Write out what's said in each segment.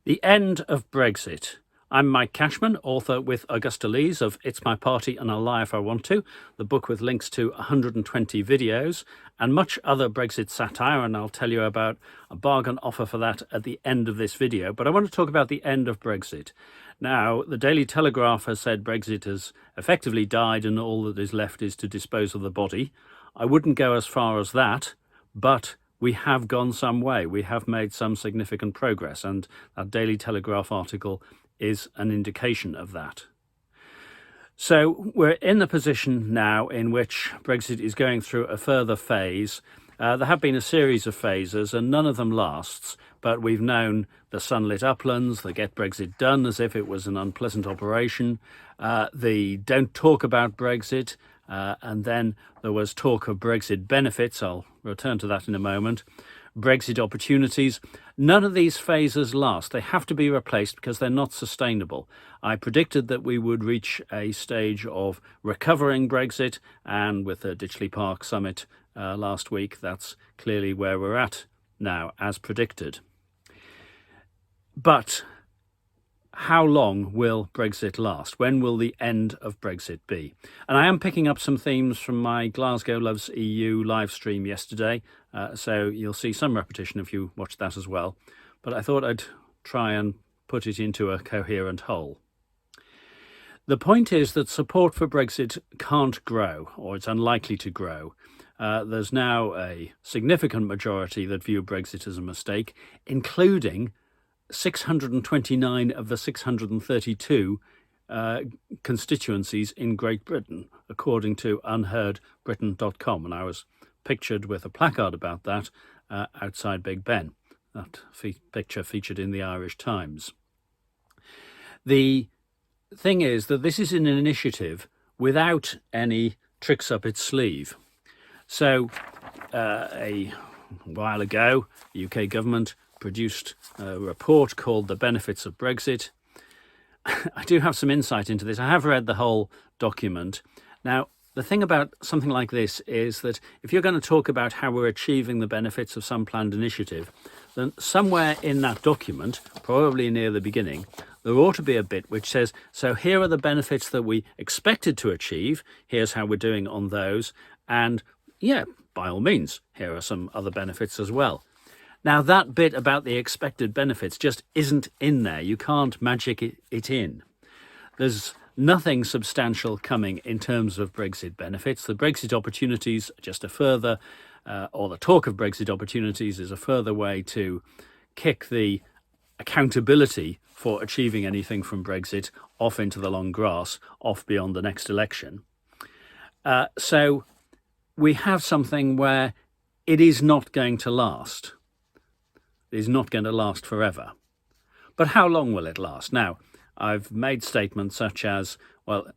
The End of Brexit. I'm Mike Cashman, author with Augusta Lees of It's My Party and I'll Lie If I Want To, the book with links to 120 videos and much other Brexit satire, and I'll tell you about a bargain offer for that at the end of this video. But I want to talk about the end of Brexit. Now, the Daily Telegraph has said Brexit has effectively died and all that is left is to dispose of the body. I wouldn't go as far as that, but we have gone some way. We have made some significant progress, and that Daily Telegraph article is an indication of that. So we're in the position now in which Brexit is going through a further phase. There have been a series of phases and none of them lasts, but we've known the sunlit uplands, the Get Brexit Done as if it was an unpleasant operation, the Don't Talk About Brexit, and then there was talk of Brexit benefits. I'll return to that in a moment. Brexit opportunities. None of these phases last. They have to be replaced because they're not sustainable. I predicted that we would reach a stage of recovering Brexit, and with the Ditchley Park summit last week, that's clearly where we're at now, as predicted. But how long will Brexit last? When will the end of Brexit be? And I am picking up some themes from my Glasgow Loves EU live stream yesterday, so you'll see some repetition if you watch that as well. But I thought I'd try and put it into a coherent whole. The point is that support for Brexit can't grow, or it's unlikely to grow. There's now a significant majority that view Brexit as a mistake, including 629 of the 632 constituencies in Great Britain, according to unheardbritain.com. And I was pictured with a placard about that outside Big Ben. That picture featured in the Irish Times. The thing is that this is an initiative without any tricks up its sleeve. So a while ago, the UK government produced a report called The Benefits of Brexit. I do have some insight into this. I have read the whole document. Now, the thing about something like this is that if you're going to talk about how we're achieving the benefits of some planned initiative, then somewhere in that document, probably near the beginning, there ought to be a bit which says, so here are the benefits that we expected to achieve, here's how we're doing on those, and yeah, by all means, here are some other benefits as well. Now, that bit about the expected benefits just isn't in there. You can't magic it in. There's nothing substantial coming in terms of Brexit benefits. The Brexit opportunities are just a further, or the talk of Brexit opportunities is a further way to kick the accountability for achieving anything from Brexit off into the long grass, off beyond the next election. So we have something where it is not going to last. Is not going to last forever. But how long will it last? Now, I've made statements such as, well,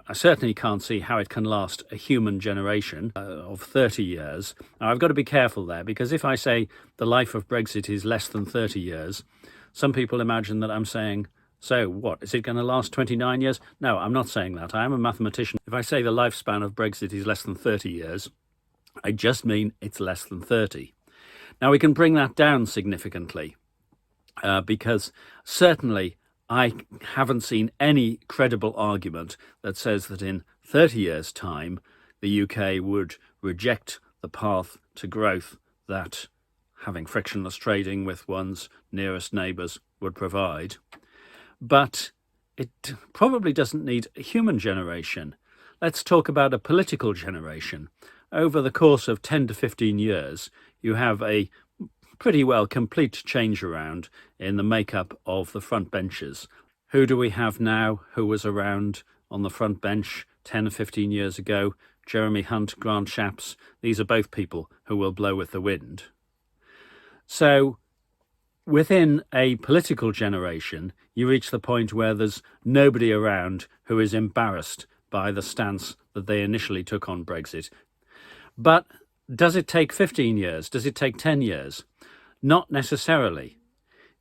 I certainly can't see how it can last a human generation of 30 years. Now, I've got to be careful there, because if I say the life of Brexit is less than 30 years, some people imagine that I'm saying, so what, is it going to last 29 years? No, I'm not saying that. I am a mathematician. If I say the lifespan of Brexit is less than 30 years, I just mean it's less than 30. Now, we can bring that down significantly because certainly I haven't seen any credible argument that says that in 30 years' time, the UK would reject the path to growth that having frictionless trading with one's nearest neighbours would provide. But it probably doesn't need a human generation. Let's talk about a political generation. Over the course of 10 to 15 years, you have a pretty well complete change around in the makeup of the front benches. Who do we have now who was around on the front bench 10 or 15 years ago? Jeremy Hunt, Grant Shapps. These are both people who will blow with the wind. So within a political generation, you reach the point where there's nobody around who is embarrassed by the stance that they initially took on Brexit. But does it take 15 years? Does it take 10 years? Not necessarily.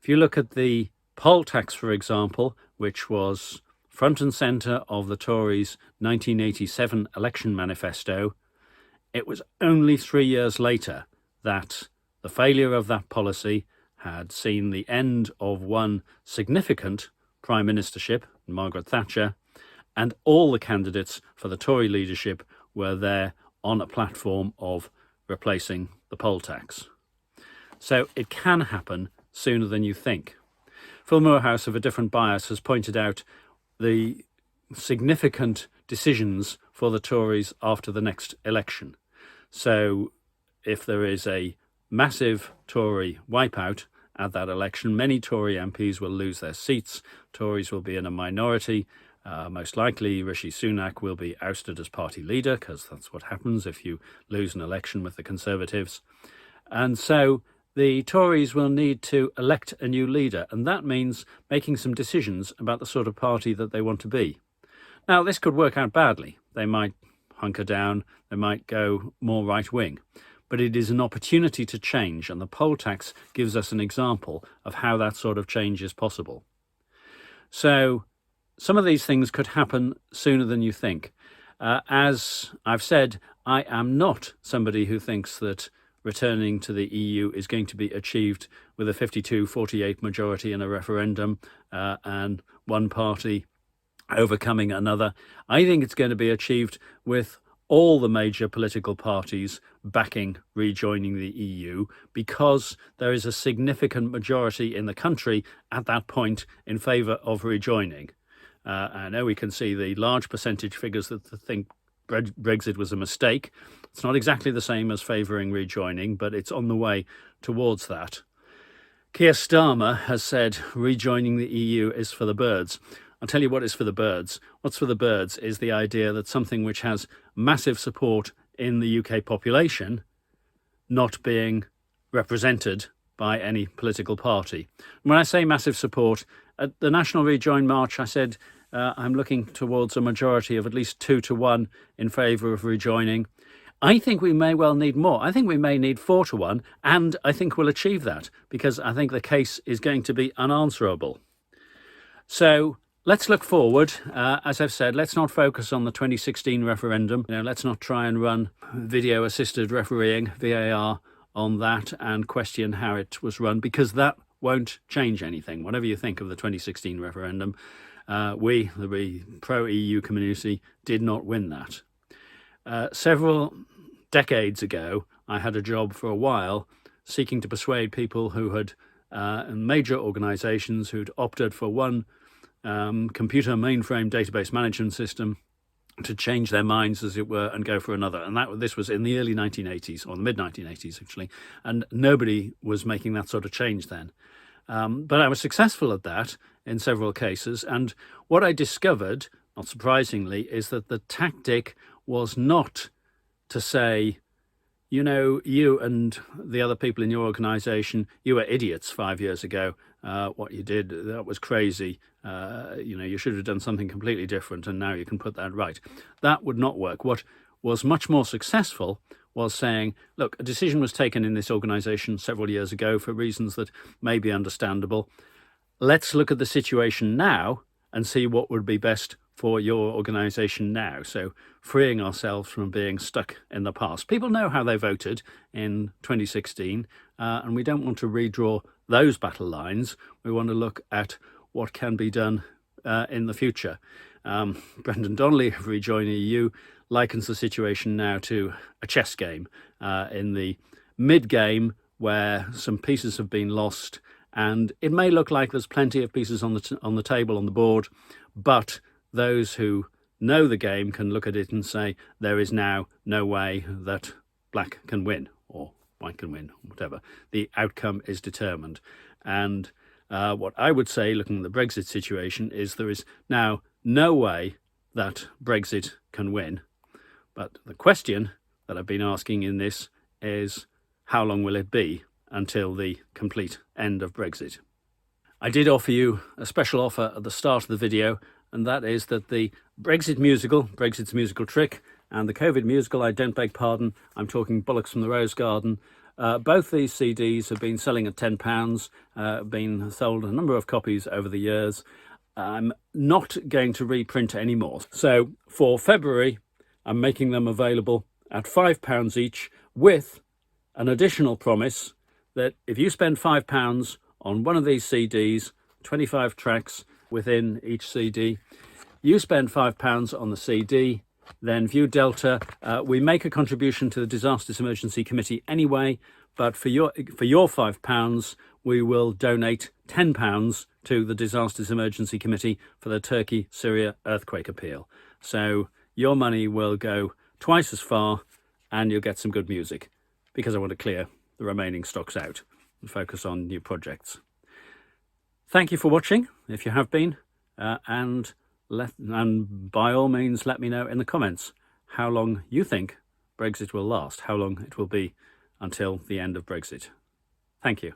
If you look at the poll tax, for example, which was front and centre of the Tories' 1987 election manifesto, it was only 3 years later that the failure of that policy had seen the end of one significant prime ministership, Margaret Thatcher, and all the candidates for the Tory leadership were there on a platform of replacing the poll tax. So it can happen sooner than you think. Phil Moorhouse of A Different Bias has pointed out the significant decisions for the Tories after the next election. So if there is a massive Tory wipeout at that election, many Tory MPs will lose their seats. Tories will be in a minority. Most likely Rishi Sunak will be ousted as party leader, because that's what happens if you lose an election with the Conservatives. And so the Tories will need to elect a new leader, and that means making some decisions about the sort of party that they want to be. Now, this could work out badly. They might hunker down, they might go more right-wing. But it is an opportunity to change, and the poll tax gives us an example of how that sort of change is possible. So some of these things could happen sooner than you think. As I've said, I am not somebody who thinks that returning to the EU is going to be achieved with a 52-48 majority in a referendum and one party overcoming another. I think it's going to be achieved with all the major political parties backing rejoining the EU, because there is a significant majority in the country at that point in favour of rejoining. I know we can see the large percentage figures that think Brexit was a mistake. It's not exactly the same as favouring rejoining, but it's on the way towards that. Keir Starmer has said rejoining the EU is for the birds. I'll tell you what is for the birds. What's for the birds is the idea that something which has massive support in the UK population not being represented by any political party. When I say massive support, at the National Rejoin March, I said I'm looking towards a majority of at least 2-1 in favour of rejoining. I think we may well need more. I think we may need 4-1, and I think we'll achieve that, because I think the case is going to be unanswerable. So let's look forward. As I've said, let's not focus on the 2016 referendum. Let's not try and run video-assisted refereeing, VAR, on that and question how it was run, because that won't change anything. Whatever you think of the 2016 referendum, we, the pro-EU community, did not win that. Several decades ago, I had a job for a while seeking to persuade people who had, major organisations who'd opted for one computer mainframe database management system to change their minds, as it were, and go for another. And this was in the early 1980s, or the mid-1980s, actually, and nobody was making that sort of change then. But I was successful at that in several cases, and what I discovered, not surprisingly, is that the tactic was not to say, you and the other people in your organisation, you were idiots 5 years ago. What you did, that was crazy. You should have done something completely different, and now you can put that right. That would not work. What was much more successful was saying, look, a decision was taken in this organisation several years ago for reasons that may be understandable. Let's look at the situation now and see what would be best for your organisation now. So freeing ourselves from being stuck in the past. People know how they voted in 2016, and we don't want to redraw those battle lines. We want to look at what can be done in the future. Brendan Donnelly of Rejoin the EU likens the situation now to a chess game in the mid-game where some pieces have been lost, and it may look like there's plenty of pieces on the table, on the board, but those who know the game can look at it and say there is now no way that black can win or white can win, whatever. The outcome is determined. And what I would say, looking at the Brexit situation, is there is now no way that Brexit can win. But the question that I've been asking in this is, how long will it be until the complete end of Brexit? I did offer you a special offer at the start of the video, and that is that the Brexit musical, Brexit's Musical Trick, and the COVID musical, I Don't Beg Pardon, I'm talking Bollocks from the Rose Garden, both these CDs have been selling at £10, been sold a number of copies over the years. I'm not going to reprint any more. So for February, I'm making them available at £5 each, with an additional promise that if you spend £5 on one of these CDs, 25 tracks within each CD, you spend £5 on the CD, then Viewdelta, we make a contribution to the Disasters Emergency Committee anyway, but for your £5, we will donate £10 to the Disasters Emergency Committee for the Turkey-Syria earthquake appeal. So your money will go twice as far and you'll get some good music, because I want to clear the remaining stocks out and focus on new projects. Thank you for watching, if you have been, and by all means let me know in the comments how long you think Brexit will last, how long it will be until the end of Brexit. Thank you.